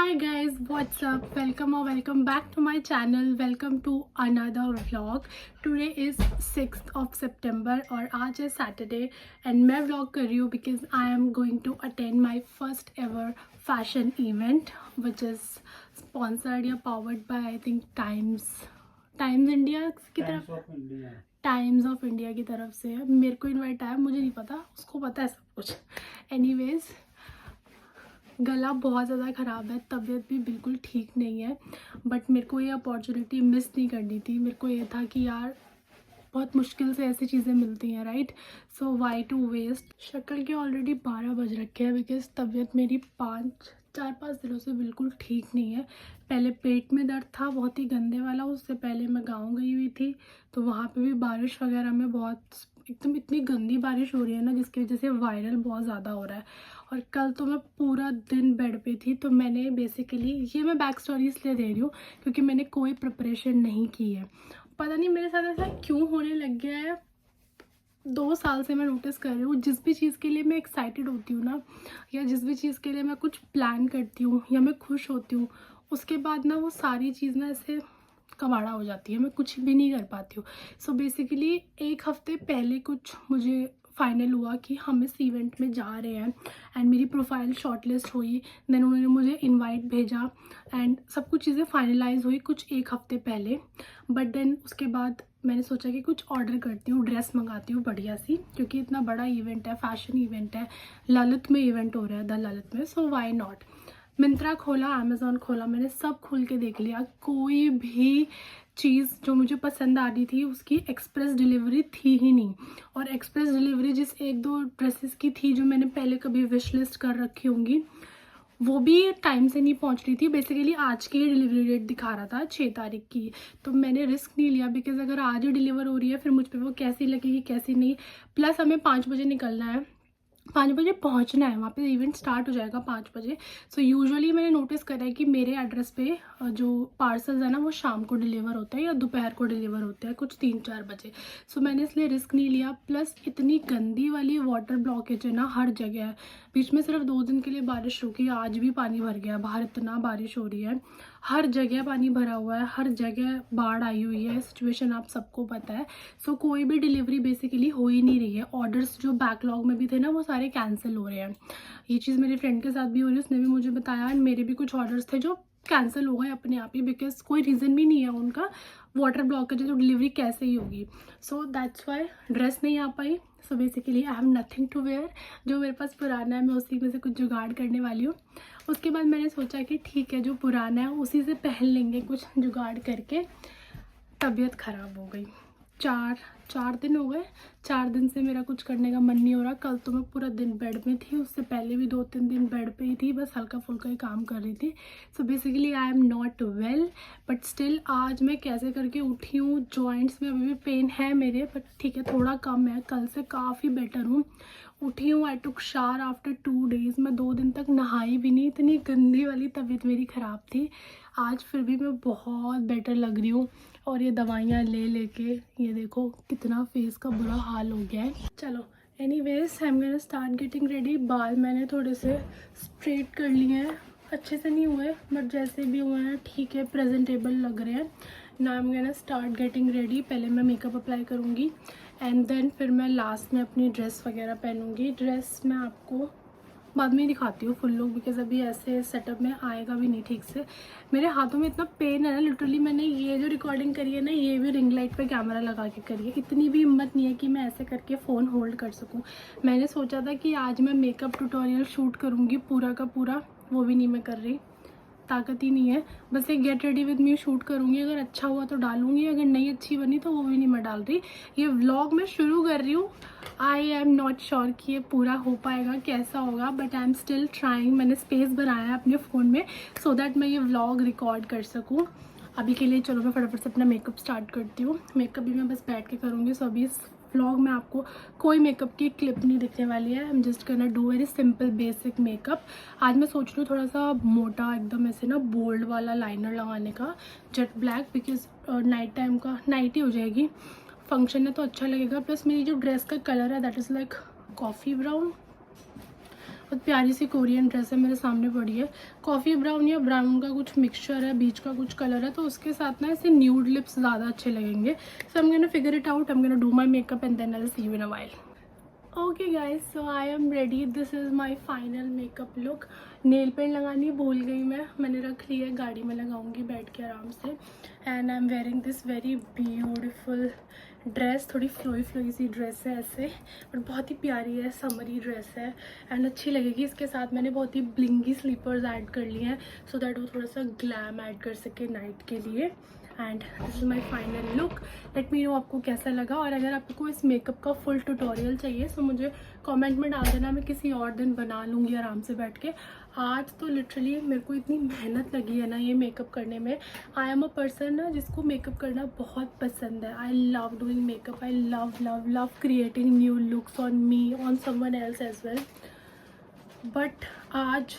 Hi guys, what's up? Welcome or welcome back to my channel. Welcome to another vlog. Today is 6th of September और आज है Saturday and मैं vlog कर रही हूँ because I am going to attend my first ever fashion event which is sponsored या powered by I think Times India की तरफ टाइम्स ऑफ इंडिया की तरफ से है. मेरे को इनवाइट आया, मुझे नहीं पता, उसको पता है सब कुछ. एनीवेज, गला बहुत ज़्यादा ख़राब है, तबीयत भी बिल्कुल ठीक नहीं है, बट मेरे को ये अपॉर्चुनिटी मिस नहीं करनी थी. मेरे को ये था कि यार बहुत मुश्किल से ऐसी चीज़ें मिलती हैं, right? So why to waste. शक्ल के ऑलरेडी 12 बज रखे हैं बिकॉज तबीयत मेरी 4-5 दिनों से बिल्कुल ठीक नहीं है. पहले पेट में दर्द था बहुत ही गंदे वाला. उससे पहले मैं गाँव गई हुई थी तो वहाँ पे भी बारिश वगैरह में बहुत एकदम इतनी गंदी बारिश हो रही है ना, जिसकी वजह से वायरल बहुत ज़्यादा हो रहा है. और कल तो मैं पूरा दिन बेड पे थी. तो मैंने बेसिकली, ये मैं बैक स्टोरी इसलिए दे रही हूँ क्योंकि मैंने कोई प्रिपरेशन नहीं की है. पता नहीं मेरे साथ ऐसा क्यों होने लग गया है. 2 साल से मैं नोटिस कर रही हूँ, जिस भी चीज़ के लिए मैं एक्साइटेड होती हूँ ना, या जिस भी चीज़ के लिए मैं कुछ प्लान करती हूँ या मैं खुश होती हूँ, उसके बाद ना वो सारी चीज़ ना ऐसे कबाड़ा हो जाती है. मैं कुछ भी नहीं कर पाती हूँ. सो बेसिकली 1 हफ्ते पहले कुछ मुझे फाइनल हुआ कि हम इस इवेंट में जा रहे हैं एंड मेरी प्रोफाइल शॉर्टलिस्ट हुई. देन उन्होंने मुझे इनवाइट भेजा एंड सब कुछ चीज़ें फाइनलाइज हुई कुछ 1 हफ्ते पहले. बट देन उसके बाद मैंने सोचा कि कुछ ऑर्डर करती हूँ, ड्रेस मंगाती हूँ बढ़िया सी, क्योंकि इतना बड़ा इवेंट है, फैशन इवेंट है, ललित में इवेंट हो रहा है, द ललित में. सो वाई नॉट. मिंत्रा खोला, अमेज़ॉन खोला, मैंने सब खोल के देख लिया. कोई भी चीज़ जो मुझे पसंद आ रही थी उसकी एक्सप्रेस डिलीवरी थी ही नहीं. और एक्सप्रेस डिलीवरी जिस 1-2 ड्रेसेस की थी जो मैंने पहले कभी विश लिस्ट कर रखी होंगी, वो भी टाइम से नहीं पहुंच रही थी. बेसिकली आज की डिलीवरी डेट दिखा रहा था 6 तारीख की. तो मैंने रिस्क नहीं लिया बिकॉज अगर आज ही डिलीवर हो रही है फिर मुझ पर वो कैसी लगेगी कैसी नहीं. प्लस हमें 5 बजे निकलना है, 5 बजे पहुंचना है, वहाँ पे इवेंट स्टार्ट हो जाएगा 5 बजे. सो यूजुअली मैंने नोटिस करा है कि मेरे एड्रेस पे जो पार्सल्स है ना वो शाम को डिलीवर होता है या दोपहर को डिलीवर होता है कुछ 3-4 बजे. सो मैंने इसलिए रिस्क नहीं लिया. प्लस इतनी गंदी वाली वाटर ब्लॉकेज है ना हर जगह. बीच में सिर्फ 2 दिन के लिए बारिश रुकी, आज भी पानी भर गया. बाहर इतना बारिश हो रही है, हर जगह पानी भरा हुआ है, हर जगह बाढ़ आई हुई है. सिचुएशन आप सबको पता है. सो कोई भी डिलीवरी बेसिकली हो ही नहीं रही है. ऑर्डर्स जो बैकलॉग में भी थे ना वो सारे कैंसिल हो रहे हैं. ये चीज़ मेरे फ्रेंड के साथ भी हो रही है, उसने भी मुझे बताया. एंड मेरे भी कुछ ऑर्डर्स थे जो कैंसिल हो गए अपने आप ही बिकॉज कोई रीज़न भी नहीं है उनका. वाटर ब्लॉकेज है तो डिलीवरी कैसे ही होगी. सो दैट्स वाई ड्रेस नहीं आ पाई. So basically I have nothing to wear. जो मेरे पास पुराना है मैं उसी में से कुछ जुगाड़ करने वाली हूँ. उसके बाद मैंने सोचा कि ठीक है जो पुराना है उसी से पहन लेंगे कुछ जुगाड़ करके. तबीयत ख़राब हो गई. 4 दिन हो गए. 4 दिन से मेरा कुछ करने का मन नहीं हो रहा. कल तो मैं पूरा दिन बेड में थी, उससे पहले भी 2-3 दिन बेड पे ही थी, बस हल्का फुल्का ही काम कर रही थी. सो basically I am not well but still आज मैं कैसे करके उठी हूँ. जॉइंट्स में अभी भी पेन है मेरे, बट ठीक है थोड़ा कम है, कल से काफ़ी बेटर हूँ. उठी हूँ. आई टुक शावर आफ्टर 2 डेज़. मैं 2 दिन तक नहाई भी नहीं, इतनी गंदी वाली तबीयत मेरी ख़राब थी. आज फिर भी मैं बहुत बेटर लग रही हूँ. और ये दवाइयाँ ले लेके ये देखो कितना फेस का बुरा हाल हो गया है. चलो anyways I am gonna start getting ready. बाल मैंने थोड़े से स्ट्रेट कर लिए हैं, अच्छे से नहीं हुए बट जैसे भी हुए हैं ठीक है, प्रेजेंटेबल लग रहे हैं. Now I am gonna start getting ready. पहले मैं मेकअप अप्लाई करूँगी एंड देन फिर मैं लास्ट में अपनी ड्रेस वगैरह पहनूँगी. ड्रेस मैं आपको बाद में ही दिखाती हूँ फुल लुक बिकॉज अभी ऐसे सेटअप में आएगा भी नहीं ठीक से. मेरे हाथों में इतना पेन है ना, लिटरली मैंने ये जो रिकॉर्डिंग करी है ना ये भी रिंग लाइट पे कैमरा लगा के करी है. इतनी भी हिम्मत नहीं है कि मैं ऐसे करके फ़ोन होल्ड कर सकूँ. मैंने सोचा था कि आज मैं मेकअप ट्यूटोरियल शूट करूँगी पूरा का पूरा, वो भी नहीं मैं कर रही, ताकत ही नहीं है. बस एक get ready with me shoot करूँगी, अगर अच्छा हुआ तो डालूँगी, अगर नहीं अच्छी बनी तो वो भी नहीं मैं डाल रही. ये व्लॉग मैं शुरू कर रही हूँ. आई एम नॉट श्योर कि ये पूरा हो पाएगा कैसा होगा, but I am still trying. मैंने स्पेस बनाया है अपने फ़ोन में सो दैट मैं ये व्लॉग रिकॉर्ड कर सकूँ. अभी के लिए चलो मैं फटाफट से अपना मेकअप स्टार्ट करती हूँ. मेकअप भी मैं बस बैठ के करूँगी. सो अभी इस व्लॉग में आपको कोई मेकअप की क्लिप नहीं दिखने वाली है. आई एम जस्ट करना do very simple basic makeup. आज मैं सोच रही हूँ थोड़ा सा मोटा एकदम ऐसे ना बोल्ड वाला लाइनर लगाने का, jet black, because night time का नाइट ही हो जाएगी. फंक्शन है तो अच्छा लगेगा. प्लस मेरी जो ड्रेस का कलर है that is like coffee brown, बहुत प्यारी सी कोरियन ड्रेस है, मेरे सामने पड़ी है। कॉफ़ी ब्राउन या ब्राउन का कुछ मिक्सचर है, बीच का कुछ कलर है, तो उसके साथ ना ऐसे न्यूड लिप्स ज़्यादा अच्छे लगेंगे। So I am gonna figure it out, I am gonna do my makeup and then I will see you in a while. Okay guys, so I am ready. This is my final makeup look. Nail paint लगानी भूल गई मैंने रख ली है, गाड़ी में लगाऊंगी बैठ के आराम से। And I am wearing this very beautiful dress. थोड़ी फ्लोई सी ड्रेस है ऐसे, बट बहुत ही प्यारी है, समरी ड्रेस है एंड अच्छी लगेगी। इसके साथ मैंने बहुत ही ब्लिंगी स्लीपर्स ऐड कर लिए हैं सो दैट वो थोड़ा सा ग्लैम ऐड कर सके नाइट के लिए। And this is my final look. Let me know आपको कैसा लगा, और अगर आपको इस मेकअप का फुल ट्यूटोरियल चाहिए तो मुझे कमेंट में डाल देना, मैं किसी और दिन बना लूँगी आराम से बैठ के। आज तो लिटरली मेरे को इतनी मेहनत लगी है ना ये मेकअप करने में। आई एम अ पर्सन ना जिसको मेकअप करना बहुत पसंद है। I love doing makeup, I love love love creating new looks on me, on someone else as well. But आज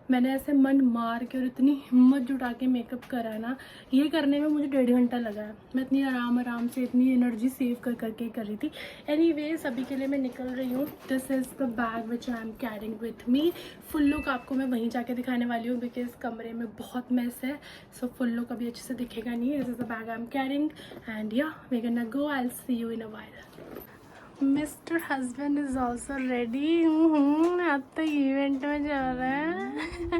मैंने ऐसे मन मार के और इतनी हिम्मत जुटा के मेकअप करा है ना, ये करने में मुझे 1.5 घंटा लगा है। मैं इतनी आराम से इतनी एनर्जी सेव करके कर रही थी। एनीवेज अभी के लिए मैं निकल रही हूँ। This is the bag which I am carrying with me. Full look आपको मैं वहीं जाके दिखाने वाली हूँ बिकॉज कमरे में बहुत मैस है, सो फुल लुक अभी अच्छे से दिखेगा नहीं। This is the bag I am carrying and yeah we gonna go, I will see you in a while. Mister husband is also ready. अब तो इवेंट में जा रहा है।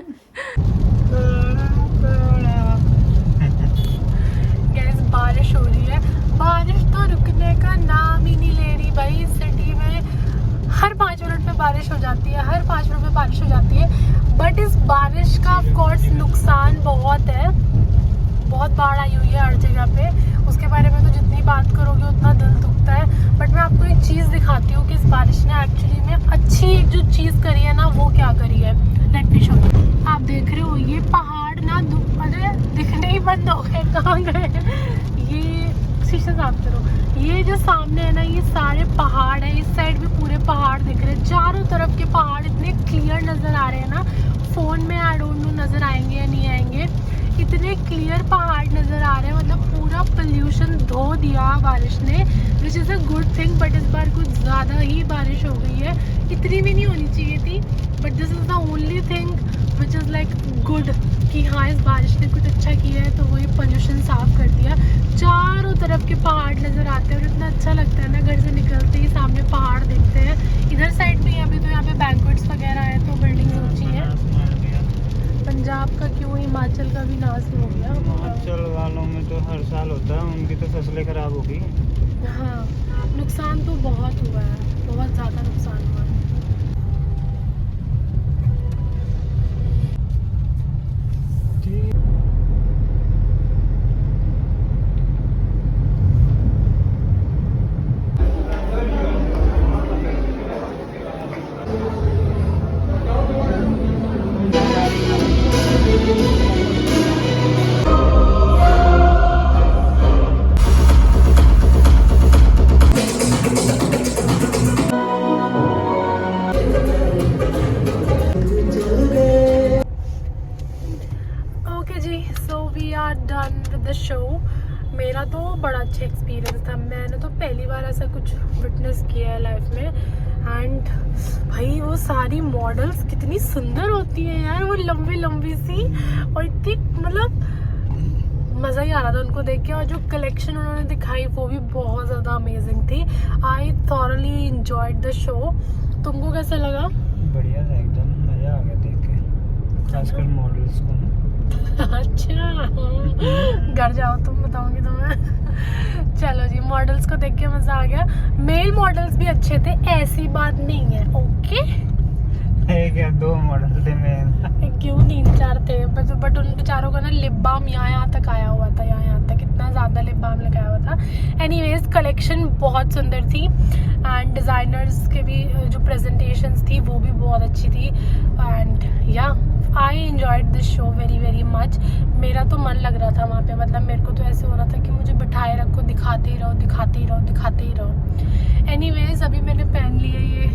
गैस बारिश हो रही है, बारिश तो रुकने का नाम ही नहीं ले रही भाई। सिटी में हर 5 मिनट में बारिश हो जाती है, हर 5 मिनट में बारिश हो जाती है। बट इस बारिश का ऑफकोर्स नुकसान बहुत है, बहुत बाढ़ आई हुई है हर जगह पे। उसके बारे में तो जितनी बात करोगे उतना दिल दुखता है। बट मैं आपको एक चीज़ दिखाती हूँ कि इस बारिश ने एक्चुअली में अच्छी एक जो चीज़ करी है ना, वो क्या करी है। Let me show. आप देख रहे हो ये पहाड़ ना अरे दिखने ही बंद हो गए, कहाँ गए। ये शीशे साफ करो। ये जो सामने है ना, ये सारे पहाड़ है। इस साइड भी पूरे पहाड़ दिख रहे हैं, चारों तरफ के पहाड़ इतने क्लियर नज़र आ रहे हैं ना। फ़ोन में आई डोंट नो नज़र आएंगे या नहीं आएंगे, इतने क्लियर पहाड़ नज़र आ रहे हैं। मतलब पूरा पोल्यूशन धो दिया बारिश ने, which is a good thing. But इस बार कुछ ज़्यादा ही बारिश हो गई है, इतनी भी नहीं होनी चाहिए थी। But this is the only thing which is like good कि हाँ इस बारिश ने कुछ अच्छा किया है, तो वही पोल्यूशन साफ़ कर दिया। चारों तरफ के पहाड़ नज़र आते हैं और इतना अच्छा लगता है ना, घर से निकलते ही सामने पहाड़ दिखते हैं। इधर साइड में अभी तो यहाँ पे बैंक्वेट्स वगैरह है, तो बिल्डिंग ऊँची है। पंजाब का क्यों, हिमाचल का भी नाश हो गया। हिमाचल वालों में तो हर साल होता है, उनकी तो फसलें खराब हो गई। हाँ, नुकसान तो बहुत हुआ है, बहुत ज़्यादा नुकसान हुआ है। Done with the show. मेरा तो बड़ा अच्छा एक्सपीरियंस था। मैंने तो पहली बार ऐसा कुछ विटनेस किया है लाइफ में। एंड भाई वो सारी मॉडल्स कितनी सुंदर होती हैं यार, वो लंबी लंबी सी, और इतनी मतलब मज़ा ही आ रहा था उनको देख के। और जो कलेक्शन उन्होंने दिखाई वो भी बहुत ज़्यादा अमेजिंग थी। I thoroughly enjoyed the show. तुमको कैसा लगा? बढ़िया था एकदम, मज़ा आ गया देख के, खासकर मॉडल्स को। अच्छा घर जाओ तुम, बताऊंगी तुम्हें। चलो जी, मॉडल्स को देख के मजा आ गया। मेल मॉडल्स भी अच्छे थे, ऐसी बात नहीं है। ओके एक या 2 मॉडल थे मेल, क्यों 3-4 थे, बट उन बेचारों का ना लिप बाम यहाँ तक आया हुआ था, यहाँ तक इतना ज़्यादा लिप बाम लगाया हुआ था। एनीवेज कलेक्शन बहुत सुंदर थी एंड डिज़ाइनर्स के भी जो प्रेजेंटेशंस थी वो भी बहुत अच्छी थी। एंड या I enjoyed this show very very much. मेरा तो मन लग रहा था वहाँ पे, मतलब मेरे को तो ऐसे हो रहा था कि मुझे बिठाए रखो, दिखाते ही रहो दिखाते ही रहो दिखाते ही रहो। एनीवेज अभी मैंने पहन ली है ये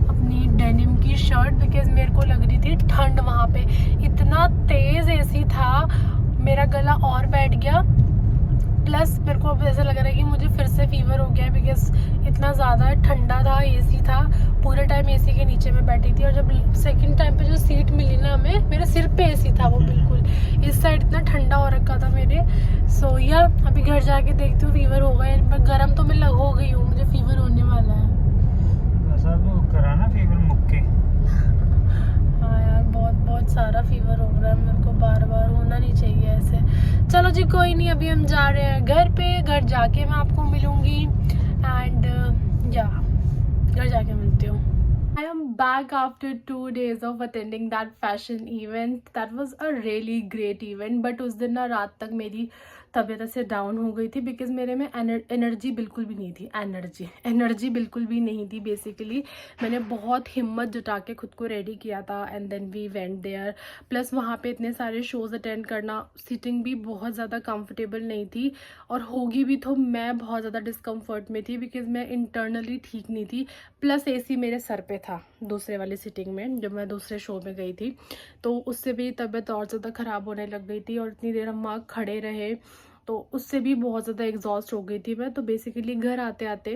अपनी डेनिम की शर्ट बिकॉज मेरे को लग रही थी ठंड। वहाँ पे इतना तेज़ एसी था, मेरा गला और बैठ गया। प्लस मेरे को अब ऐसा लग रहा है कि मुझे फिर से फीवर हो गया है बिकॉज इतना ज़्यादा ठंडा था, एसी था, पूरे टाइम एसी के नीचे में बैठी थी, और जब सेकंड टाइम पे जो सीट मिली ना हमें, मेरे सिर पे एसी था वो बिल्कुल, इस साइड इतना ठंडा हो रखा था मेरे। सो या अभी घर जाके देखती हूँ फीवर होगा, पर गर्म तो मैं हो गई हूँ, मुझे फीवर होने वाला है। बस अब कराना फीवर मुक्के। हाँ यार, बहुत बहुत सारा फीवर हो रहा है मेरे को, बार बार होना नहीं चाहिए ऐसे। चलो जी कोई नहीं, अभी हम जा रहे हैं घर पे, घर जाके मैं आपको मिलूंगी एंड या घर जाके मिलती हूँ। I am back after 2 days of attending that fashion event. That was a really great event. But उस दिन ना रात तक मेरी तबीयत ऐसे डाउन हो गई थी, बिकॉज मेरे में एनर्जी बिल्कुल भी नहीं थी। एनर्जी बिल्कुल भी नहीं थी। बेसिकली मैंने बहुत हिम्मत जुटा के खुद को रेडी किया था, and then we went there. Plus वहाँ पे इतने सारे शोज़ अटेंड करना, सीटिंग भी बहुत ज़्यादा कंफर्टेबल नहीं थी, और होगी भी तो मैं बहुत ज़्यादा डिस्कम्फर्ट में थी, बिकॉज मैं इंटरनली ठीक नहीं थी। प्लस एसी मेरे सर पे था दूसरे वाली सीटिंग में, जब मैं दूसरे शो में गई थी, तो उससे भी तबीयत और ज़्यादा ख़राब होने लग गई थी, और इतनी देर हम वहाँ खड़े रहे तो उससे भी बहुत ज़्यादा एग्जॉस्ट हो गई थी मैं। तो बेसिकली घर आते आते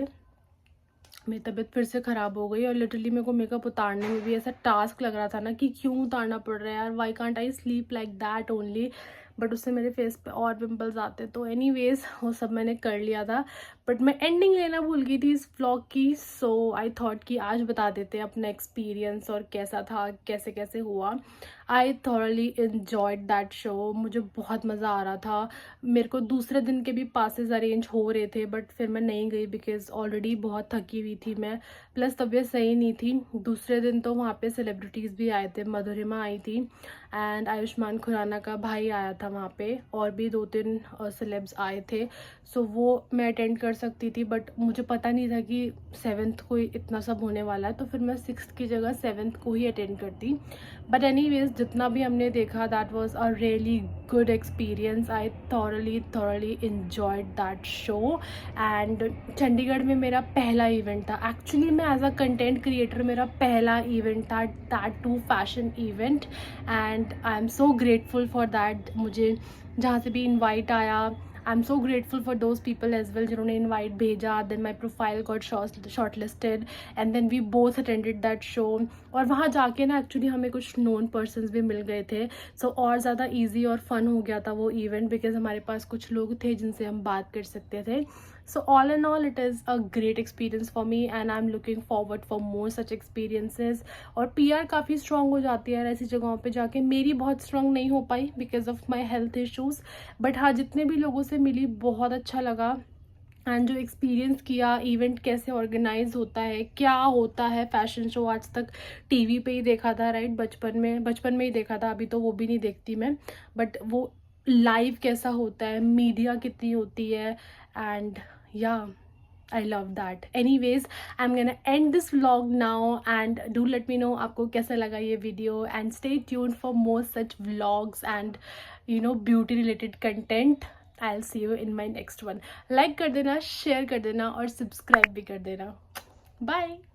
मेरी तबीयत फिर से ख़राब हो गई, और लिटरली मेरे को मेकअप उतारने में भी ऐसा टास्क लग रहा था ना कि क्यों उतारना पड़ रहा है यार, why can't I sleep like that only. But उससे मेरे फेस पे और पिंपल्स आते, तो एनीवेज वो सब मैंने कर लिया था। बट मैं एंडिंग लेना भूल गई थी इस व्लॉग की, सो आई थॉट कि आज बता देते हैं अपना एक्सपीरियंस और कैसा था, कैसे कैसे हुआ। I thoroughly enjoyed that show, मुझे बहुत मज़ा आ रहा था। मेरे को दूसरे दिन के भी पासेस अरेंज हो रहे थे, बट फिर मैं नहीं गई बिकॉज ऑलरेडी बहुत थकी हुई थी मैं, प्लस तबीयत सही नहीं थी। दूसरे दिन तो वहाँ पे सेलिब्रिटीज़ भी आए थे, मधुरिमा आई थी, एंड आयुष्मान खुराना का भाई आया था वहाँ पे, और भी 2-3 सेलेब्स आए थे। सो वो मैं अटेंड कर सकती थी, बट मुझे पता नहीं था कि 7th को इतना सब होने वाला है, तो फिर मैं 6th की जगह 7th को ही अटेंड करती। बट एनीवेज जितना भी हमने देखा, that was a really good experience. I thoroughly enjoyed that show. And Chandigarh में मेरा पहला इवेंट था, एक्चुअली मैं एज अ कंटेंट क्रिएटर मेरा पहला इवेंट था, that too fashion event, and I am so grateful for that. मुझे जहाँ से भी इन्वाइट आया, I am so grateful for those people as well जिन्होंने इन्वाइट भेजा। Then my profile got short listed, and then we both attended that show. और वहाँ जाके ना एक्चुअली हमें कुछ नोन पर्सनस भी मिल गए थे, सो और ज़्यादा ईजी और फन हो गया था वो इवेंट, बिकॉज हमारे पास कुछ लोग थे जिनसे हम बात कर सकते थे। So all in all it is a great experience for me, and I am looking forward for more such experiences. और PR काफ़ी स्ट्रॉन्ग हो जाती है यार ऐसी जगहों पे जाके। मेरी बहुत स्ट्रॉन्ग नहीं हो पाई because of my health issues, but हाँ जितने भी लोगों से मिली बहुत अच्छा लगा। एंड जो एक्सपीरियंस किया, इवेंट कैसे ऑर्गेनाइज होता है, क्या होता है फैशन शो, आज तक टीवी पे ही देखा था राइट, बचपन में ही देखा था, अभी तो वो भी नहीं देखती मैं, बट वो लाइव कैसा होता है, मीडिया कितनी होती है, एंड या I love that. Anyways, I'm gonna end this vlog now, and do let me know आपको कैसा लगा ये video, and stay tuned for more such vlogs and beauty related content. I'll see you in my next one. Like कर देना, share कर देना और subscribe भी कर देना. Bye.